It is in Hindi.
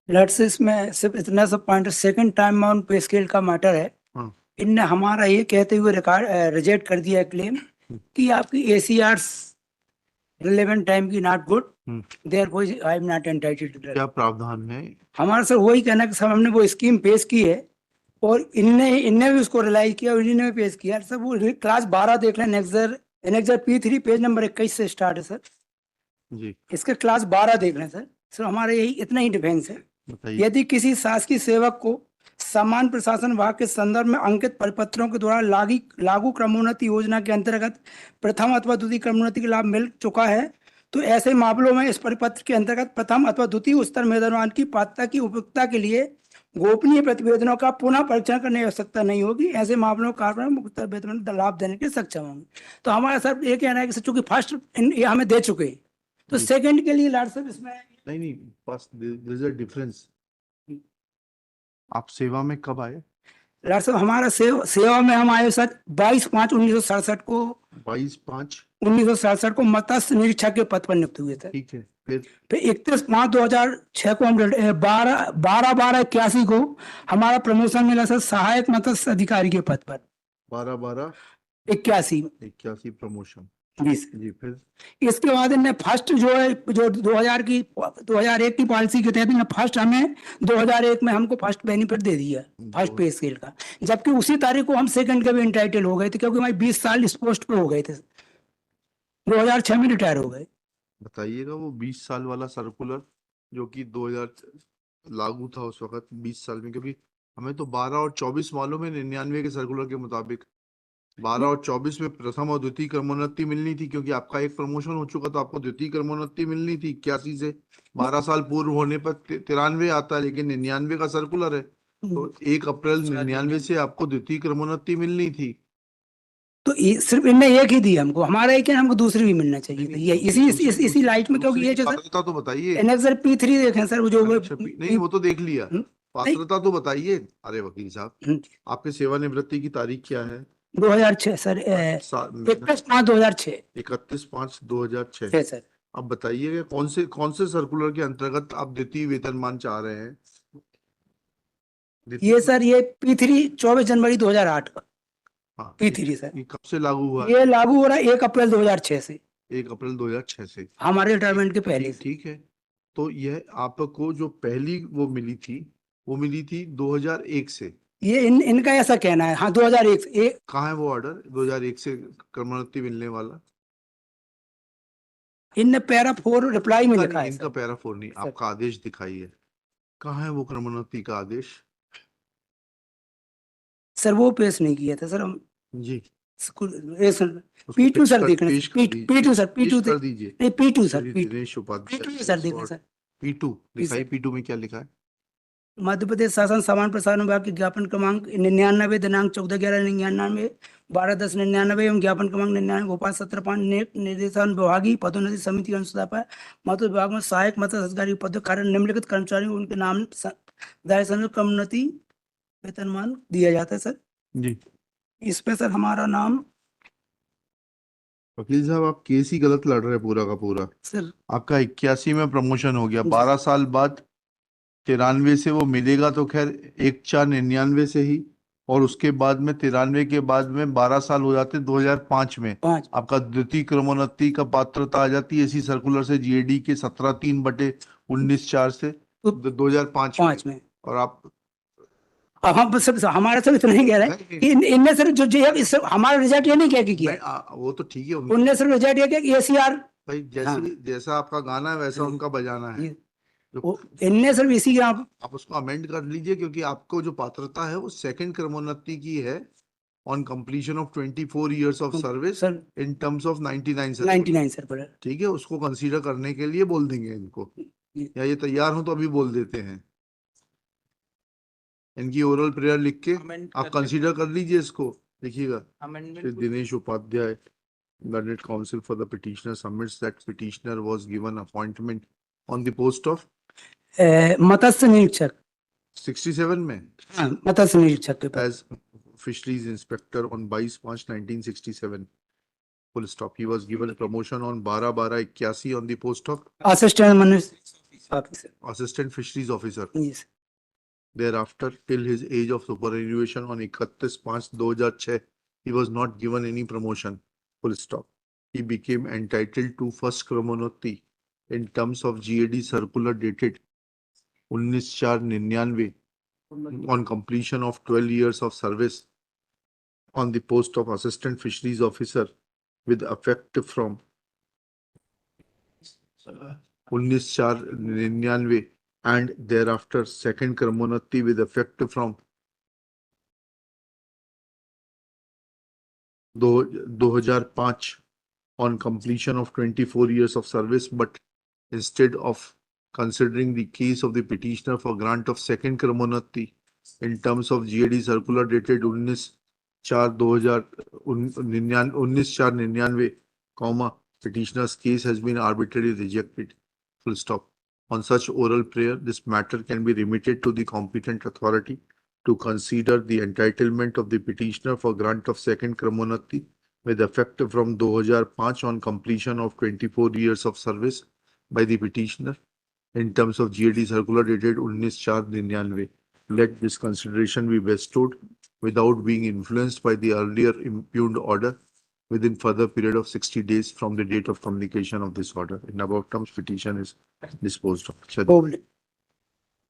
लेट्स इसमें सिर्फ इतना सा पॉइंट, सेकंड टाइम माउंट पे स्केल का मैटर है। हाँ। इनने हमारा ये कहते हुए रिकॉर्ड रिजेक्ट कर दिया क्लेम कि आपकी एसीआरस रिलेवेंट टाइम की not good, therefore I am not entitled to that. क्या प्रावधान है? हमारा सर वही कहना है कि सर हमने वो स्कीम पेश की है और इनने इनने भी उसको रिलाइज किया और इन्होंने भी पेश किया। सर वो क्लास 12 देख लें, नेक्सर एनेक्सर P3 पेज नंबर 21 से स्टार्ट है सर। जी इसके क्लास 12 देख लें सर। सर हमारा यही इतना ही डिफेंस है। बताइए। यदि किसी शासकीय सेवक को समान प्रशासन विभाग के संदर्भ में अंकित परिपत्रों के द्वारा लागू क्रमोन्नति योजना के अंतर्गत प्रथम अथवा द्वितीय क्रमोन्नति का लाभ मिल चुका है, तो ऐसे मामलों में इस परिपत्र के अंतर्गत प्रथम अथवा द्वितीय स्तर वेतनमान की पात्रता की उपयुक्तता के लिए गोपनीय प्रतिवेदनों का पुनः परीक्षण करने की आवश्यकता नहीं होगी। ऐसे मामलों को कार्य मुक्त वेतन लाभ देने के सक्षम होंगे। तो हमारा सर ये कहना है कि चूंकि फर्स्ट ये हमें दे चुके, तो सेकंड के लिए लाड साहब इसमें नहीं, बस देयर इज अ डिफरेंस। आप सेवा में कब आए? लाड साहब हमारा सेवा में हम आए सर 22/5/1967 को। 22/5 को मत्स्य निरीक्षक के पद पर नियुक्त हुए थे। ठीक है। फिर 31/5/2006 को हम 12/12/81 को हमारा प्रमोशन मिला सर सहायक मत्स्य अधिकारी के पद पर 12/12/81 81। प्रमोशन। जी सर। जी फिर इसके बाद इन्हें फर्स्ट जो है जो 2001 की पॉलिसी के तहत फर्स्ट हमें 2001 में हमको फर्स्ट बेनिफिट दे दिया, फर्स्ट पे स्केल का। जबकि उसी तारीख को हम सेकंड के भी इंटाइटल हो गए थे, क्योंकि हमारे 20 साल इस पोस्ट पे हो गए थे। 2006 में रिटायर हो गए। बताइएगा वो 20 साल वाला सर्कुलर जो कि 2000 लागू था उस वक्त 20 साल में, क्योंकि हमें तो 12 और 24 मालूम है 99 के सर्कुलर के मुताबिक 12 और 24 में प्रथम और द्वितीय क्रमोन्नति मिलनी थी, क्योंकि आपका एक प्रमोशन हो चुका तो आपको द्वितीय क्रमोन्नति मिलनी थी 81 से। 12 साल पूर्व होने पर 93 आता है, लेकिन 99 का सर्कुलर है तो 1 अप्रैल 99 से आपको द्वितीय क्रमोन्नति मिलनी थी। तो सिर्फ इनने एक ही दी हमको, हमारा एक है, हमको दूसरी भी मिलना चाहिए था। ये इसी लाइट में, क्योंकि ये जो पात्रता तो बताइए। एनेक्सर P3 देखें सर, वो जो नहीं वो तो देख लिया, पात्रता तो बताइए। अरे वकील साहब आपके सेवानिवृत्ति की तारीख क्या है? 2006 सर, 31/5/2006। 31/5/2006 सर। अब बताइएगा कौन से सर्कुलर के अंतर्गत आप द्वितीय वेतनमान चाह रहे हैं? ये सर ये P3 24 जनवरी 2008 का। हाँ, P3 सर ये कब से लागू हुआ? ये लागू हो रहा है 1 अप्रैल 2006 से, 1 अप्रैल 2006 से हमारे रिटायरमेंट के पहले से। ठीक है। तो यह आपको जो पहली वो मिली थी 2001 से। ये इनका ऐसा कहना है। हाँ 2001 से। कहाँ है वो ऑर्डर 2001 से क्रमोन्नति मिलने वाला? इनने पैरा 4 रिप्लाई में लिखा है इनका सर। पैरा 4 नहीं, आपका आदेश दिखाइए, कहाँ है वो क्रमोन्नति का आदेश? सर वो पेश नहीं किया था सर हम जी P2 सर देखना, P2 सर, P2 कर दीजिए। नहीं P2 sir, Dinesh Upadhyay P2 sir देखना सर। P2 दिखाइए, P2 में क्या लिखा है? मध्य प्रदेश शासन सामान्य प्रसारण विभाग के ज्ञापन क्रमांक 99 दिनांक 14/11/99, 12/10/99 एवं ज्ञापन क्रमांक 99 भोपाल 17 निर्देशन विभागीय पदोन्नति समिति के अनुसार पर मत्स्य विभाग में सहायक मत्स्य अधिकारी पद कार्य निम्नलिखित कर्मचारियों को उनके नाम क्रमोन्नति वेतनमान दिया जाता है सर। जी इस पे सर हमारा नाम। वकील साहब आप केस ही गलत लड़ रहे हैं पूरा का पूरा सर आपका 81 में प्रमोशन हो गया, 12 साल बाद 93 से वो मिलेगा तो खैर 1/4/99 से ही, और उसके बाद में 93 के बाद में 12 साल हो जाते 2005 में 5 आपका द्वितीय क्रमोन्नति का पात्रता आ जाती है इसी सर्कुलर से GAD के 17/3/19/4 से 2005 में। और आप हम सब हमारा सब इतना ही कह रहे हैं कि इनने सर जो इस हमारा रिजल्ट ये नहीं कह के किया, वो तो ठीक है उनने सिर्फ रिजल्ट ये किया कि ACR भाई जैसा आपका गाना है वैसा उनका बजाना है। इनने सिर्फ इसी आप उसको अमेंड कर लीजिए, क्योंकि आपको जो पात्रता है वो सेकंड क्रमोन्नति की है on completion of 24 years of service in terms of 99 sir. ठीक है, उसको कंसीडर करने के लिए बोल देंगे इनको, या ये तैयार हो तो अभी बोल देते हैं। इनकी ओरल प्रेयर लिख के आप कंसीडर कर लीजिए इसको, लिखिएगा। Dinesh Upadhyay Learned Counsel for the petitioner submits that petitioner was given appointment on the post of मत्स्य निरीक्षक 67 में मत्स्य निरीक्षक के as fisheries inspector on 22/5/1967 full stop. He was given promotion on 12/12/81 on the post of assistant officer. assistant fisheries officer. Yes. Thereafter, till his age of superannuation on 31/5/2006, he was not given any promotion. Full stop. He became entitled to first Kramonoti in terms of GAD circular dated 19/4/99 on completion of 12 years of service on the post of assistant fisheries officer with effect from 19/4/99 and thereafter second Kramonati with effect from 2005 on completion of 24 years of service, but instead of considering the case of the petitioner for grant of second Kramonati in terms of GAD circular dated 19/4/99, petitioner's case has been arbitrarily rejected. Full stop. On such oral prayer, this matter can be remitted to the competent authority to consider the entitlement of the petitioner for grant of second Kramonati with effect from 2005 on completion of 24 years of service by the petitioner in terms of GAD circular dated 19/4/99. Let this consideration be bestowed without being influenced by the earlier impugned order within further period of 60 days from the date of communication of this order. In above terms, petition is disposed of. Moved.